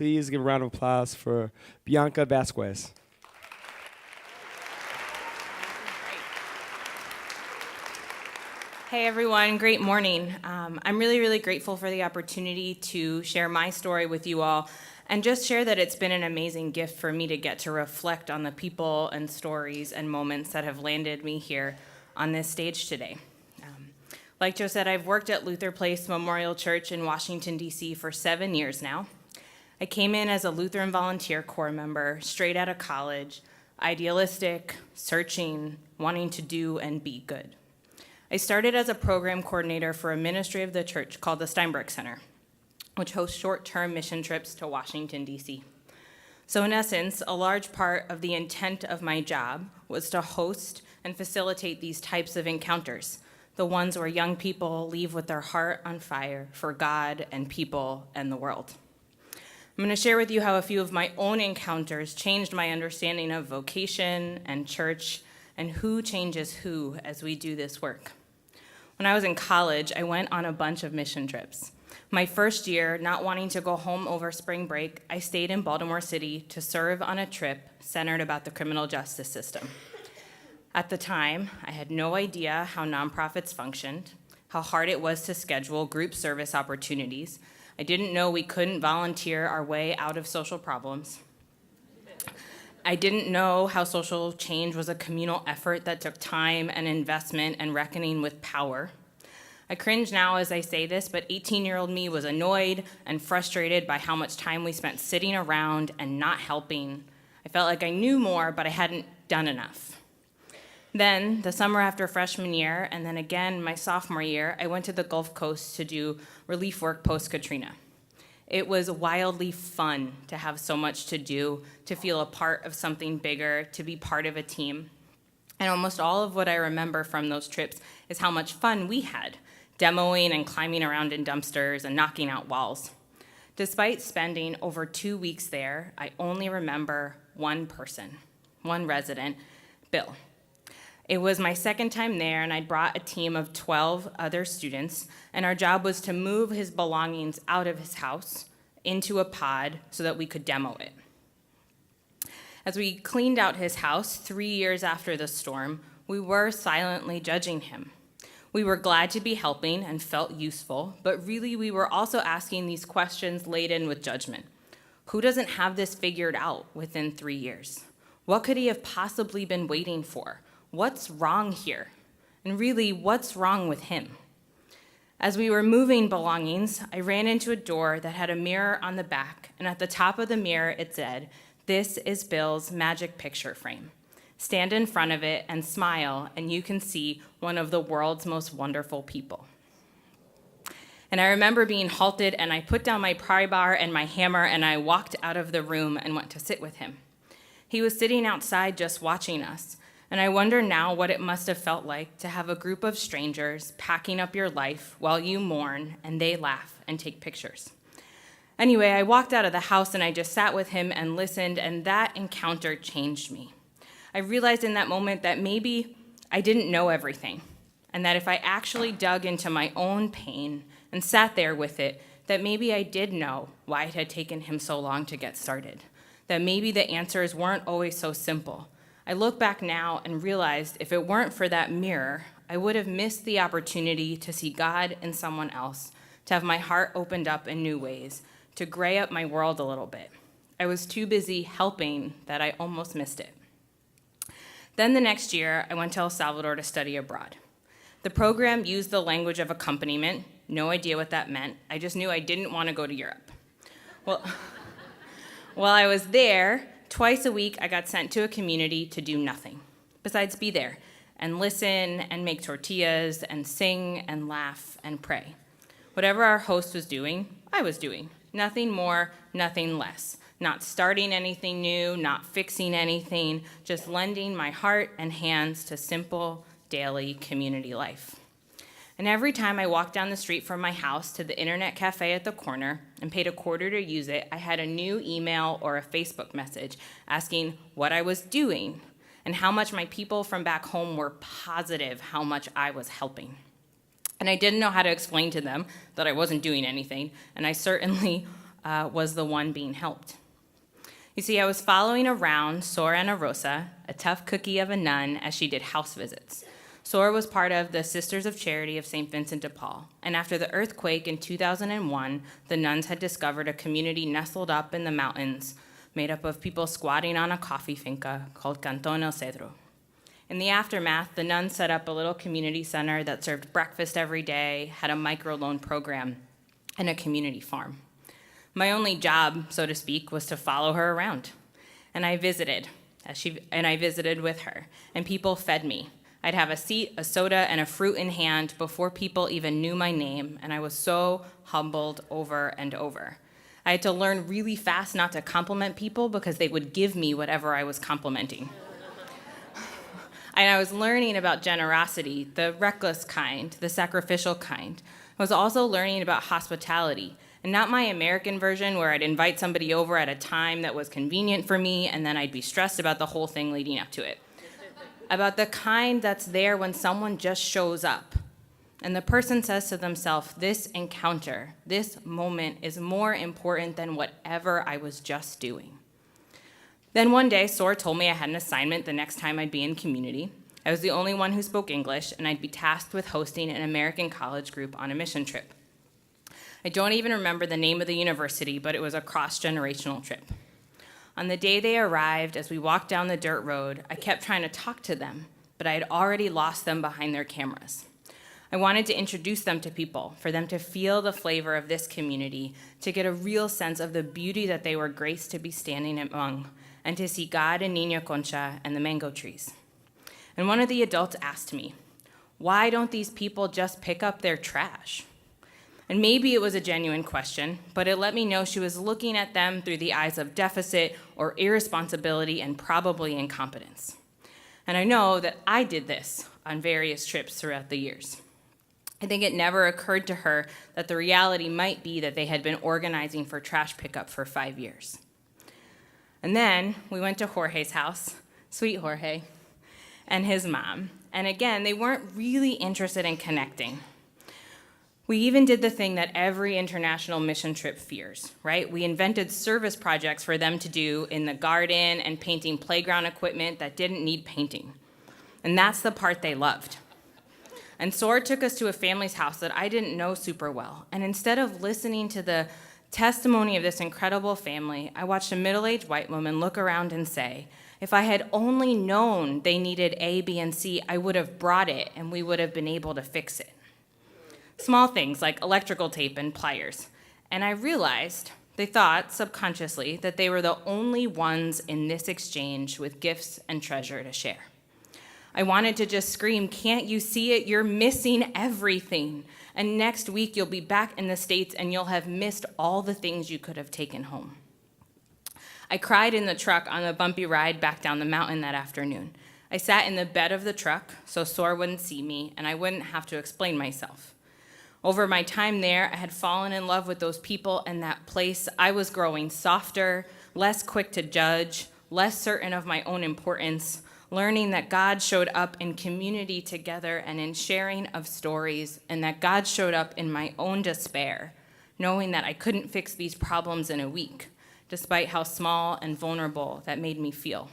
Please give a round of applause for Bianca Vasquez. Hey everyone, great morning. I'm really grateful for the opportunity to share my story with you all and just share that it's been an amazing gift for me to get to reflect on the people and stories and moments that have landed me here on this stage today. Like Joe said, I've worked at Luther Place Memorial Church in Washington, D.C. for 7 years now. I came in as a Lutheran Volunteer Corps member straight out of college, idealistic, searching, wanting to do and be good. I started as a program coordinator for a ministry of the church called the Steinberg Center, which hosts short-term mission trips to Washington, D.C. So in essence, a large part of the intent of my job was to host and facilitate these types of encounters, the ones where young people leave with their heart on fire for God and people and the world. I'm going to share with you how a few of my own encounters changed my understanding of vocation and church and who changes who as we do this work. When I was in college, I went on a bunch of mission trips. My first year, not wanting to go home over spring break, I stayed in Baltimore City to serve on a trip centered about the criminal justice system. At the time, I had no idea how nonprofits functioned, how hard it was to schedule group service opportunities. I didn't know we couldn't volunteer our way out of social problems. I didn't know how social change was a communal effort that took time and investment and reckoning with power. I cringe now as I say this, but 18-year-old me was annoyed and frustrated by how much time we spent sitting around and not helping. I felt like I knew more, but I hadn't done enough. Then, the summer after freshman year, and then again my sophomore year, I went to the Gulf Coast to do relief work post-Katrina. It was wildly fun to have so much to do, to feel a part of something bigger, to be part of a team. And almost all of what I remember from those trips is how much fun we had, demoing and climbing around in dumpsters and knocking out walls. Despite spending over 2 weeks there, I only remember one person, one resident, Bill. It was my second time there, and I'd brought a team of 12 other students, and our job was to move his belongings out of his house into a pod so that we could demo it. As we cleaned out his house 3 years after the storm, we were silently judging him. We were glad to be helping and felt useful, but really we were also asking these questions laden with judgment. Who doesn't have this figured out within 3 years? What could he have possibly been waiting for? What's wrong here? And really, what's wrong with him? As we were moving belongings, I ran into a door that had a mirror on the back, and at the top of the mirror it said, "This is Bill's magic picture frame. Stand in front of it and smile, and you can see one of the world's most wonderful people." And I remember being halted, and I put down my pry bar and my hammer, and I walked out of the room and went to sit with him. He was sitting outside just watching us. And I wonder now what it must have felt like to have a group of strangers packing up your life while you mourn and they laugh and take pictures. Anyway, I walked out of the house and I just sat with him and listened, and that encounter changed me. I realized in that moment that maybe I didn't know everything, and that if I actually dug into my own pain and sat there with it, that maybe I did know why it had taken him so long to get started, that maybe the answers weren't always so simple. I look back now and realized if it weren't for that mirror, I would have missed the opportunity to see God in someone else, to have my heart opened up in new ways, to gray up my world a little bit. I was too busy helping that I almost missed it. Then the next year, I went to El Salvador to study abroad. The program used the language of accompaniment, no idea what that meant. I just knew I didn't want to go to Europe. Well, while I was there, twice a week, I got sent to a community to do nothing besides be there and listen and make tortillas and sing and laugh and pray. Whatever our host was doing, I was doing. Nothing more, nothing less. Not starting anything new, not fixing anything, just lending my heart and hands to simple, daily community life. And every time I walked down the street from my house to the internet cafe at the corner and paid $0.25 to use it, I had a new email or a Facebook message asking what I was doing and how much my people from back home were positive how much I was helping. And I didn't know how to explain to them that I wasn't doing anything, and I certainly was the one being helped. You see, I was following around Sor Ana Rosa, a tough cookie of a nun, as she did house visits. Sor was part of the Sisters of Charity of St. Vincent de Paul, and after the earthquake in 2001, the nuns had discovered a community nestled up in the mountains made up of people squatting on a coffee finca called Cantón El Cedro. In the aftermath, the nuns set up a little community center that served breakfast every day, had a microloan program, and a community farm. My only job, so to speak, was to follow her around. And I visited with her, and people fed me. I'd have a seat, a soda, and a fruit in hand before people even knew my name, and I was so humbled over and over. I had to learn really fast not to compliment people because they would give me whatever I was complimenting. And I was learning about generosity, the reckless kind, the sacrificial kind. I was also learning about hospitality, and not my American version where I'd invite somebody over at a time that was convenient for me and then I'd be stressed about the whole thing leading up to it. About the kind that's there when someone just shows up and the person says to themselves, this encounter, this moment is more important than whatever I was just doing. Then one day, Sor told me I had an assignment the next time I'd be in community. I was the only one who spoke English, and I'd be tasked with hosting an American college group on a mission trip. I don't even remember the name of the university, but it was a cross-generational trip. On the day they arrived, as we walked down the dirt road, I kept trying to talk to them, but I had already lost them behind their cameras. I wanted to introduce them to people, for them to feel the flavor of this community, to get a real sense of the beauty that they were graced to be standing among, and to see God and Niña Concha and the mango trees. And one of the adults asked me, why don't these people just pick up their trash? And maybe it was a genuine question, but it let me know she was looking at them through the eyes of deficit or irresponsibility and probably incompetence. And I know that I did this on various trips throughout the years. I think it never occurred to her that the reality might be that they had been organizing for trash pickup for 5 years. And then we went to Jorge's house, sweet Jorge, and his mom. And again, they weren't really interested in connecting. We even did the thing that every international mission trip fears, right? We invented service projects for them to do in the garden and painting playground equipment that didn't need painting. And that's the part they loved. And Sor took us to a family's house that I didn't know super well. And instead of listening to the testimony of this incredible family, I watched a middle-aged white woman look around and say, if I had only known they needed A, B, and C, I would have brought it and we would have been able to fix it. Small things like electrical tape and pliers. And I realized they thought subconsciously that they were the only ones in this exchange with gifts and treasure to share. I wanted to just scream, can't you see it? You're missing everything. And next week you'll be back in the States and you'll have missed all the things you could have taken home. I cried in the truck on the bumpy ride back down the mountain that afternoon. I sat in the bed of the truck so Sor wouldn't see me and I wouldn't have to explain myself. Over my time there, I had fallen in love with those people and that place. I was growing softer, less quick to judge, less certain of my own importance, learning that God showed up in community together and in sharing of stories, and that God showed up in my own despair, knowing that I couldn't fix these problems in a week, despite how small and vulnerable that made me feel.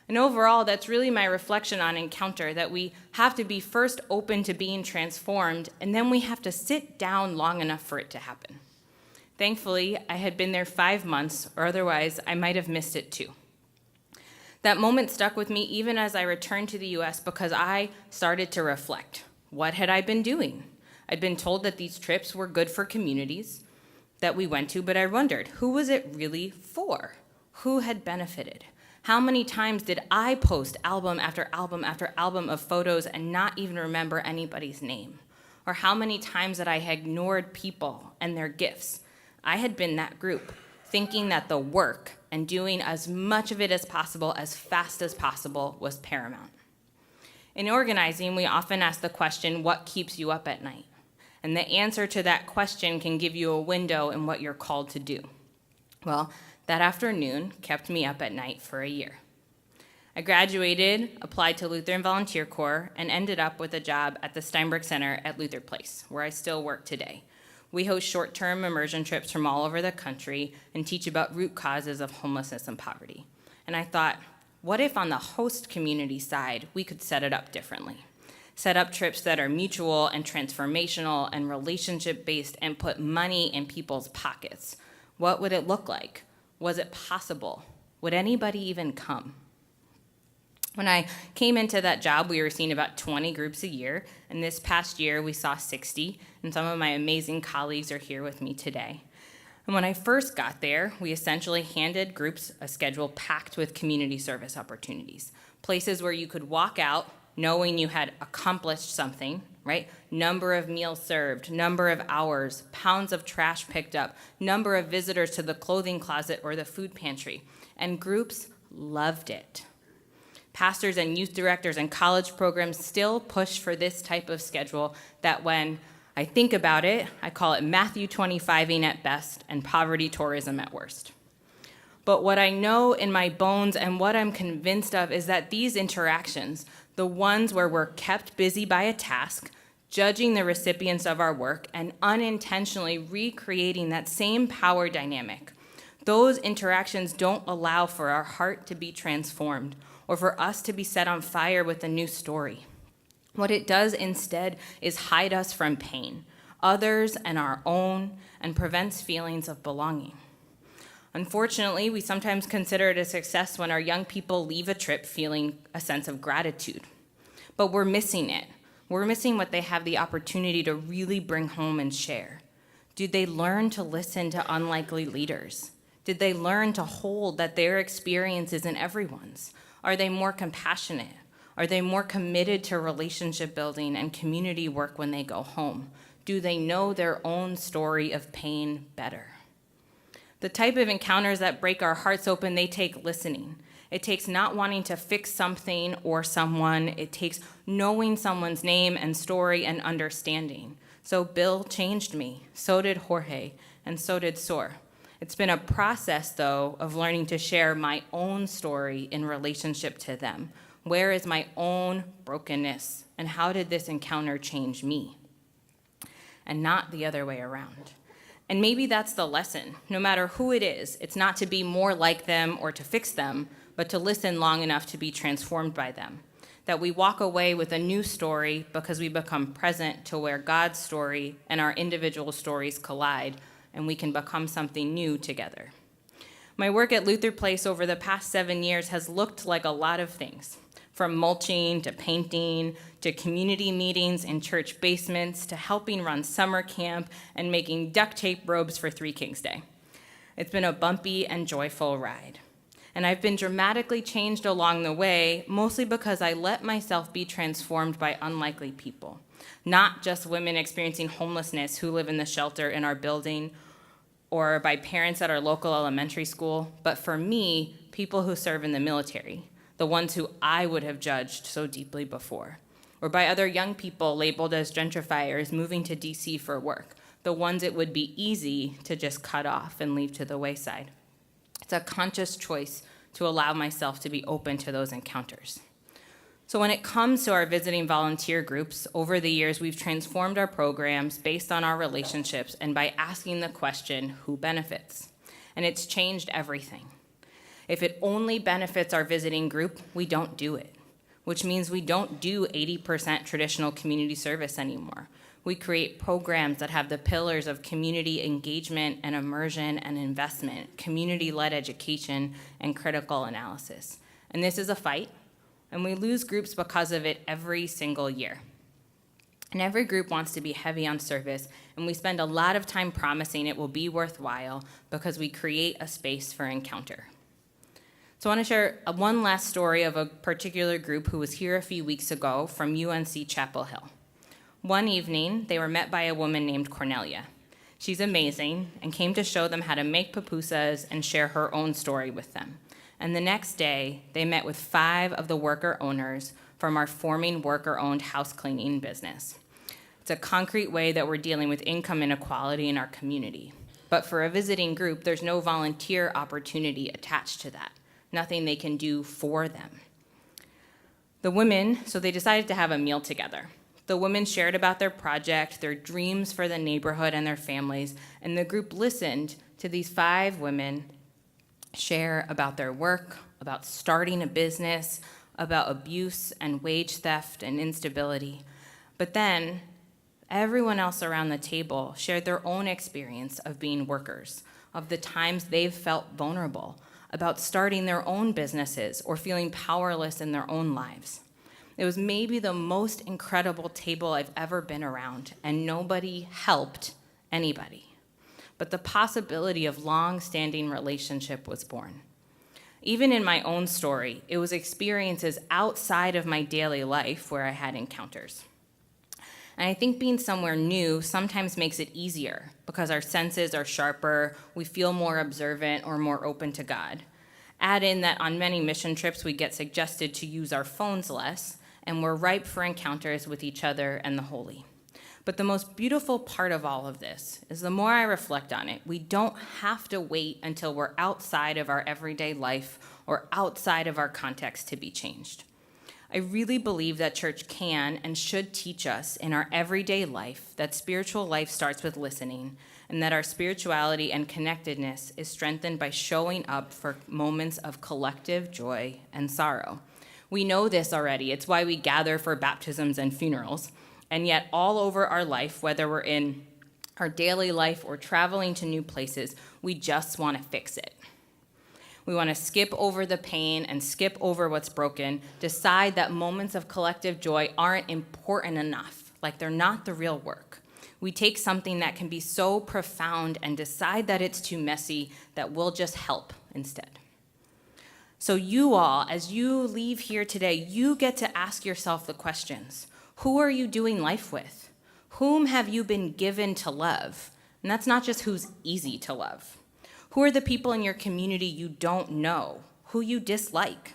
And overall, that's really my reflection on Encounter, that we have to be first open to being transformed, and then we have to sit down long enough for it to happen. Thankfully, I had been there 5 months, or otherwise I might have missed it too. That moment stuck with me even as I returned to the US because I started to reflect. What had I been doing? I'd been told that these trips were good for communities that we went to, but I wondered, who was it really for? Who had benefited? How many times did I post album after album after album of photos and not even remember anybody's name? Or how many times that I had ignored people and their gifts? I had been that group, thinking that the work and doing as much of it as possible, as fast as possible, was paramount. In organizing, we often ask the question, what keeps you up at night? And the answer to that question can give you a window in what you're called to do. Well, that afternoon kept me up at night for a year. I graduated, applied to Lutheran Volunteer Corps, and ended up with a job at the Steinberg Center at Luther Place, where I still work today, We host short-term immersion trips from all over the country and teach about root causes of homelessness and poverty. And I thought, what if on the host community side, we could set it up differently? Set up trips that are mutual and transformational and relationship-based and put money in people's pockets. What would it look like? Was it possible? Would anybody even come? When I came into that job, we were seeing about 20 groups a year, and this past year we saw 60, and some of my amazing colleagues are here with me today. And when I first got there, we essentially handed groups a schedule packed with community service opportunities, places where you could walk out knowing you had accomplished something, right? Number of meals served, number of hours, pounds of trash picked up, number of visitors to the clothing closet or the food pantry. And groups loved it. Pastors and youth directors and college programs still push for this type of schedule that when I think about it, I call it Matthew 25ing at best and poverty tourism at worst. But what I know in my bones and what I'm convinced of is that these interactions, the ones where we're kept busy by a task, judging the recipients of our work, and unintentionally recreating that same power dynamic, those interactions don't allow for our heart to be transformed or for us to be set on fire with a new story. What it does instead is hide us from pain, others and our own, and prevents feelings of belonging. Unfortunately, we sometimes consider it a success when our young people leave a trip feeling a sense of gratitude. But we're missing it. We're missing what they have the opportunity to really bring home and share. Did they learn to listen to unlikely leaders? Did they learn to hold that their experience isn't everyone's? Are they more compassionate? Are they more committed to relationship building and community work when they go home? Do they know their own story of pain better? The type of encounters that break our hearts open, they take listening. It takes not wanting to fix something or someone. It takes knowing someone's name and story and understanding. So Bill changed me, so did Jorge, and so did Sor. It's been a process, though, of learning to share my own story in relationship to them. Where is my own brokenness, and how did this encounter change me? And not the other way around. And maybe that's the lesson. No matter who it is, it's not to be more like them or to fix them, but to listen long enough to be transformed by them. That we walk away with a new story because we become present to where God's story and our individual stories collide, and we can become something new together. My work at Luther Place over the past 7 years has looked like a lot of things, from mulching to painting to community meetings in church basements to helping run summer camp and making duct tape robes for Three Kings Day. It's been a bumpy and joyful ride. And I've been dramatically changed along the way, mostly because I let myself be transformed by unlikely people. Not just women experiencing homelessness who live in the shelter in our building, or by parents at our local elementary school, but for me, people who serve in the military, the ones who I would have judged so deeply before, or by other young people labeled as gentrifiers moving to DC for work, the ones it would be easy to just cut off and leave to the wayside. It's a conscious choice to allow myself to be open to those encounters. So when it comes to our visiting volunteer groups, over the years, we've transformed our programs based on our relationships and by asking the question, who benefits? And it's changed everything. If it only benefits our visiting group, we don't do it, which means we don't do 80% traditional community service anymore. We create programs that have the pillars of community engagement and immersion and investment, community-led education, and critical analysis. And this is a fight, and we lose groups because of it every single year. And every group wants to be heavy on service, and we spend a lot of time promising it will be worthwhile because we create a space for encounter. So I want to share one last story of a particular group who was here a few weeks ago from UNC Chapel Hill. One evening, they were met by a woman named Cornelia. She's amazing and came to show them how to make pupusas and share her own story with them. And the next day, they met with 5 of the worker owners from our forming worker-owned house cleaning business. It's a concrete way that we're dealing with income inequality in our community. But for a visiting group, there's no volunteer opportunity attached to that, nothing they can do for them. The women, so they decided to have a meal together. The women shared about their project, their dreams for the neighborhood and their families, and the group listened to these 5 women share about their work, about starting a business, about abuse and wage theft and instability. But then everyone else around the table shared their own experience of being workers, of the times they've felt vulnerable, about starting their own businesses or feeling powerless in their own lives. It was maybe the most incredible table I've ever been around, and nobody helped anybody. But the possibility of long-standing relationship was born. Even in my own story, it was experiences outside of my daily life where I had encounters. And I think being somewhere new sometimes makes it easier because our senses are sharper, we feel more observant or more open to God. Add in that on many mission trips, we get suggested to use our phones less, and we're ripe for encounters with each other and the holy. But the most beautiful part of all of this is the more I reflect on it, we don't have to wait until we're outside of our everyday life or outside of our context to be changed. I really believe that church can and should teach us in our everyday life that spiritual life starts with listening, and that our spirituality and connectedness is strengthened by showing up for moments of collective joy and sorrow. We know this already. It's why we gather for baptisms and funerals. And yet all over our life, whether we're in our daily life or traveling to new places, we just want to fix it. We want to skip over the pain and skip over what's broken, decide that moments of collective joy aren't important enough, like they're not the real work. We take something that can be so profound and decide that it's too messy, that we'll just help instead. So you all, as you leave here today, you get to ask yourself the questions. Who are you doing life with? Whom have you been given to love? And that's not just who's easy to love. Who are the people in your community you don't know? Who you dislike?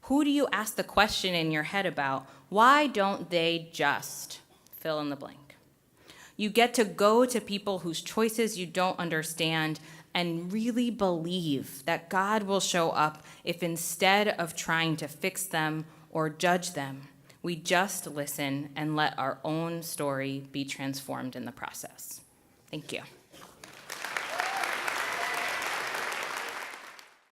Who do you ask the question in your head about? Why don't they just fill in the blank? You get to go to people whose choices you don't understand and really believe that God will show up if instead of trying to fix them or judge them, we just listen and let our own story be transformed in the process. Thank you.